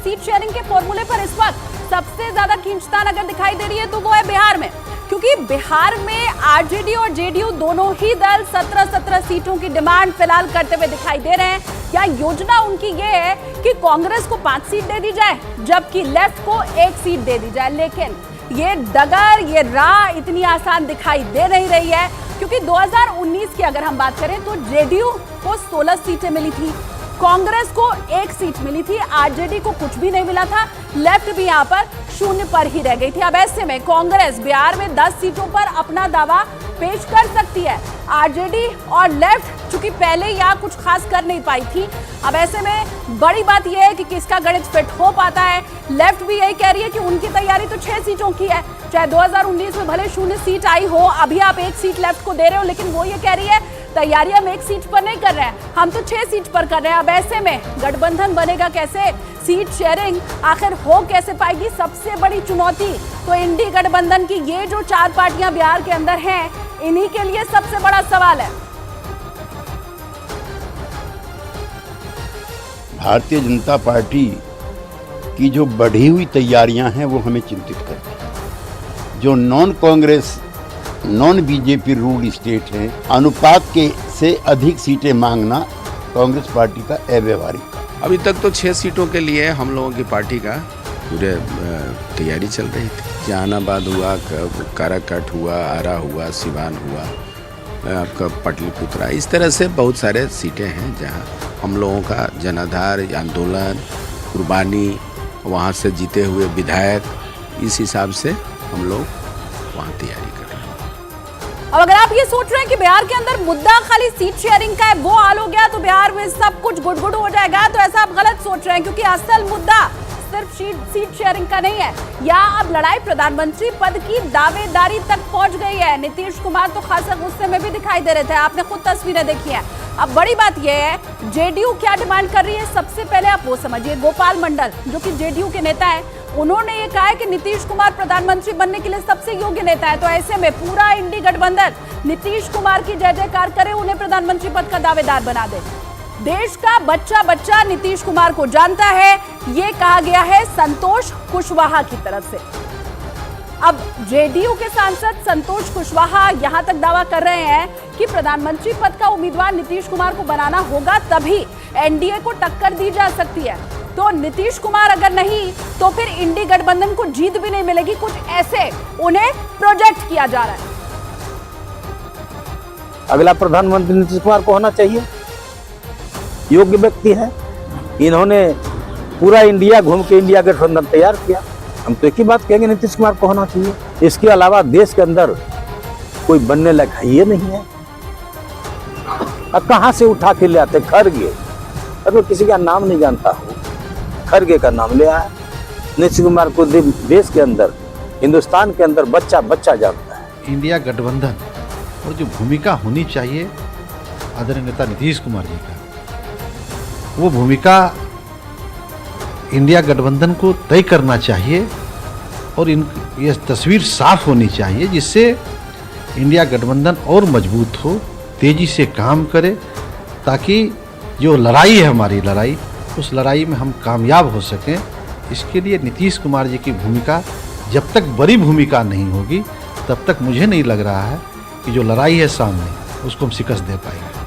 Seat sharing के फॉर्मूले पर इस वक्त सबसे ज्यादा खींचतान अगर दिखाई दे रही है तो वो है बिहार में, क्योंकि बिहार में आरजेडी और जेडीयू दोनों ही दल 17-17 सीटों की डिमांड फिलहाल करते हुए दिखाई दे रहे हैं। या योजना उनकी ये है कि कांग्रेस को 5 सीट दे दी जाए जबकि लेफ्ट को 1 सीट दे दी जाए, लेकिन ये डगर, ये राह इतनी आसान दिखाई दे नहीं रही है, क्योंकि 2019 की अगर हम बात करें तो जेडीयू को 16 सीटें मिली थी, कांग्रेस को 1 सीट मिली थी, आरजेडी को कुछ भी नहीं मिला था, लेफ्ट भी यहां पर शून्य पर ही रह गई थी। अब ऐसे में कांग्रेस बिहार में 10 सीटों पर अपना दावा पेश कर सकती है। आरजेडी और लेफ्ट चूंकि पहले यहाँ कुछ खास कर नहीं पाई थी, अब ऐसे में बड़ी बात यह है कि किसका गणित फिट हो पाता है। लेफ्ट भी यही कह रही है कि उनकी तैयारी तो 6 सीटों की है, चाहे 2019 में भले 0 सीट आई हो, अभी आप 1 सीट लेफ्ट को दे रहे हो, लेकिन वो ये कह रही है तैयारी हम 1 सीट पर नहीं कर रहे हैं, हम तो 6 सीट पर कर रहे हैं। अब ऐसे में गठबंधन बनेगा कैसे, सीट शेयरिंग आखिर हो कैसे पाएगी, सबसे बड़ी चुनौती तो इंडी गठबंधन की ये जो 4 पार्टियां बिहार के अंदर हैं, इन्हीं के लिए सबसे बड़ा सवाल है। भारतीय जनता पार्टी की जो बढ़ी हुई तैयारियां हैं वो हमें चिंतित करती हैं। जो non Congress, non BJP rule state हैं, अनुपात के से अधिक सीटें मांगना कांग्रेस पार्टी का अव्यवहारिक। अभी तक तो 6 सीटों के लिए हम लोगों की पार्टी का पूरे तैयारी चल रही थी। जहानाबाद हुआ, काराकाट हुआ, आरा हुआ, सिवान हुआ, आपका पाटलिपुत्रा, इस तरह से बहुत सारे सीटें हैं जहां हम लोगों का जनाधार, आंदोलन, कुर्बानी, वहां से जीते हुए विधायक, इस हिसाब से हम लोग वहां तैयारी कर रहे हैं। अब अगर आप ये सोच रहे हैं कि बिहार के अंदर मुद्दा खाली सीट शेयरिंग का है, वो हाल हो गया तो बिहार में सब कुछ गुड़ हो जाएगा, तो ऐसा आप गलत सोच रहे हैं, क्योंकि असल मुद्दा सिर्फ सीट शेयरिंग का नहीं है। यहाँ अब लड़ाई प्रधानमंत्री पद की दावेदारी तक पहुंच गई है। नीतीश कुमार तो खासा गुस्से में भी दिखाई दे रहे थे, आपने खुद तस्वीरें देखी हैं। अब बड़ी बात यह है जेडीयू क्या डिमांड कर रही है, सबसे पहले आप वो समझिए। गोपाल मंडल जो कि जेडीयू के नेता है, उन्होंने ये कहा है कि नीतीश कुमार प्रधानमंत्री बनने के लिए सबसे योग्य नेता है, तो ऐसे में पूरा इंडी गठबंधन नीतीश कुमार की जय जयकार करे, उन्हें प्रधानमंत्री पद का दावेदार बना दे। देश का बच्चा बच्चा नीतीश कुमार को जानता है, ये कहा गया है संतोष कुशवाहा की तरफ से। अब जेडीयू के सांसद संतोष कुशवाहा यहां तक दावा कर रहे हैं कि प्रधानमंत्री पद का उम्मीदवार नीतीश कुमार को बनाना होगा, तभी एनडीए को टक्कर दी जा सकती है। तो नीतीश कुमार अगर नहीं तो फिर इंडी गठबंधन को जीत भी नहीं मिलेगी, कुछ ऐसे उन्हें प्रोजेक्ट किया जा रहा है। अगला प्रधानमंत्री नीतीश कुमार को होना चाहिए, योग्य व्यक्ति है। इन्होंने पूरा इंडिया घूम के इंडिया गठबंधन तैयार किया, हम तो एक ही बात कहेंगे नीतीश कुमार को होना चाहिए। इसके अलावा देश के अंदर कोई बनने लायक है ये नहीं है। अब कहां से उठा के ले आते खरगे, अगर किसी का नाम नहीं जानता हो, खरगे का नाम ले आया। नीतीश कुमार को देश के अंदर, हिंदुस्तान के अंदर बच्चा बच्चा जानता है। इंडिया गठबंधन और जो भूमिका होनी चाहिए आदरणीय नेता नीतीश कुमार जी का, वो भूमिका इंडिया गठबंधन को तय करना चाहिए और ये तस्वीर साफ होनी चाहिए, जिससे इंडिया गठबंधन और मजबूत हो, तेजी से काम करे, ताकि जो लड़ाई है हमारी लड़ाई, उस लड़ाई में हम कामयाब हो सकें। इसके लिए नीतीश कुमार जी की भूमिका जब तक बड़ी भूमिका नहीं होगी, तब तक मुझे नहीं लग रहा है कि जो लड़ाई है सामने उसको हम शिकस्त दे पाएंगे।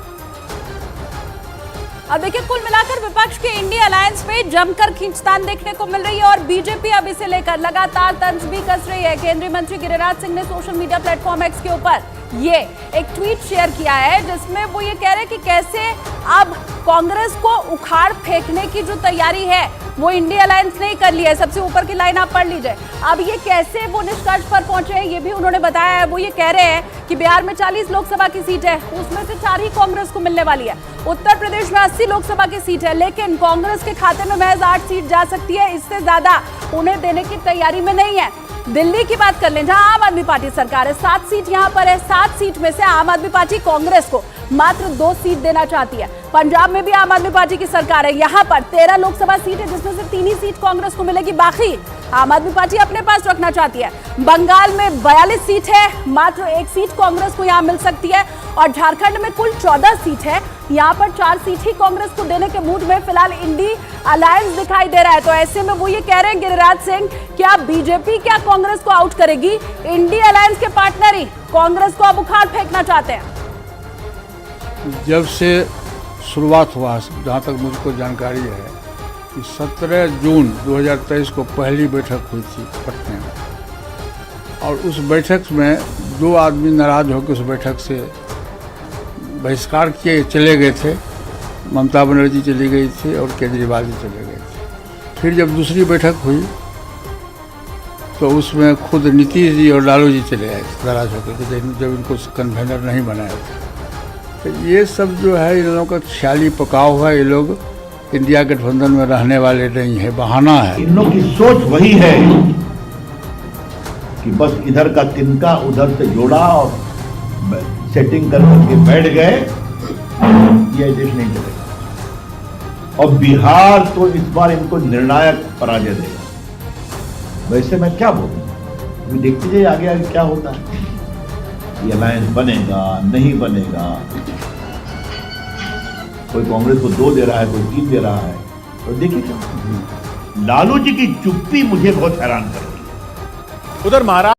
अब देखिए, कुल मिलाकर विपक्ष के इंडिया अलायंस पे जमकर खींचतान देखने को मिल रही है और बीजेपी अब इसे लेकर लगातार तंज भी कस रही है। केंद्रीय मंत्री गिरिराज सिंह ने सोशल मीडिया प्लेटफॉर्म एक्स के ऊपर ये एक ट्वीट शेयर किया है, जिसमें वो ये कह रहे हैं कि कैसे अब कांग्रेस को उखाड़ फेंकने की जो तैयारी है वो इंडिया अलायंस ने कर ली है। सबसे ऊपर की लाइन आप पढ़ लीजिए। अब ये कैसे वो निष्कर्ष पर पहुंचे हैं ये भी उन्होंने बताया है। वो ये कह रहे हैं कि बिहार में 40 लोकसभा की सीट है, उसमें से 4 ही कांग्रेस को मिलने वाली है। उत्तर प्रदेश में 80 लोकसभा की सीट है, लेकिन कांग्रेस के खाते में महज 8 सीट जा सकती है, इससे ज्यादा उन्हें देने की तैयारी में नहीं है। दिल्ली की बात कर लें, जहां आम आदमी पार्टी सरकार है, 7 सीट यहां पर है। 7 सीट में से आम आदमी पार्टी कांग्रेस को मात्र 2 सीट देना चाहती है। पंजाब में भी आम आदमी पार्टी की सरकार है, यहां पर 13 लोकसभा सीट है, जिसमें से 3 ही सीट कांग्रेस को मिलेगी, बाकी आम आदमी पार्टी अपने पास रखना चाहती है। बंगाल में 42 सीट है, मात्र 1 सीट कांग्रेस को यहां मिल सकती है। और झारखंड में कुल 14 सीट है, यहाँ पर 4 सीट ही कांग्रेस को देने के मूड में फिलहाल इंडी अलायंस दिखाई दे रहा है। तो ऐसे में वो ये कह रहे हैं गिरिराज सिंह, क्या बीजेपी क्या कांग्रेस को आउट करेगी? इंडी अलायंस के पार्टनर ही कांग्रेस को अब उखाड़ फेंकना चाहते हैं। जब से शुरुआत हुआ, जहाँ तक मुझको जानकारी है कि 17 जून 2023 को पहली बैठक हुई थी पटना में, और उस बैठक में 2 आदमी नाराज होकर उस बैठक से बहिष्कार किए चले गए थे। ममता बनर्जी चली गई थी और केजरीवाल जी चले गए थे। फिर जब दूसरी बैठक हुई तो उसमें खुद नीतीश जी और लालू जी चले आए नाराज होकर, जब इनको कन्वेनर नहीं बनाया था। तो ये सब जो है इन लोगों का ख्याली पकाव हुआ। ये लोग इंडिया गठबंधन में रहने वाले नहीं है, बहाना है। इन लोग की सोच वही है कि बस इधर का तिनका उधर से जोड़ा और सेटिंग करके बैठ गए, ये देश नहीं चलेगा। और बिहार तो इस बार इनको निर्णायक पराजय देगा। वैसे मैं क्या बोलूं, देखते जाइए आगे आगे क्या होता है। ये अलायंस बनेगा नहीं बनेगा, कोई कांग्रेस को 2 दे रहा है, कोई 3 दे रहा है, तो देखिए। लालू जी की चुप्पी मुझे बहुत हैरान कर रही है। उधर महाराष्ट्र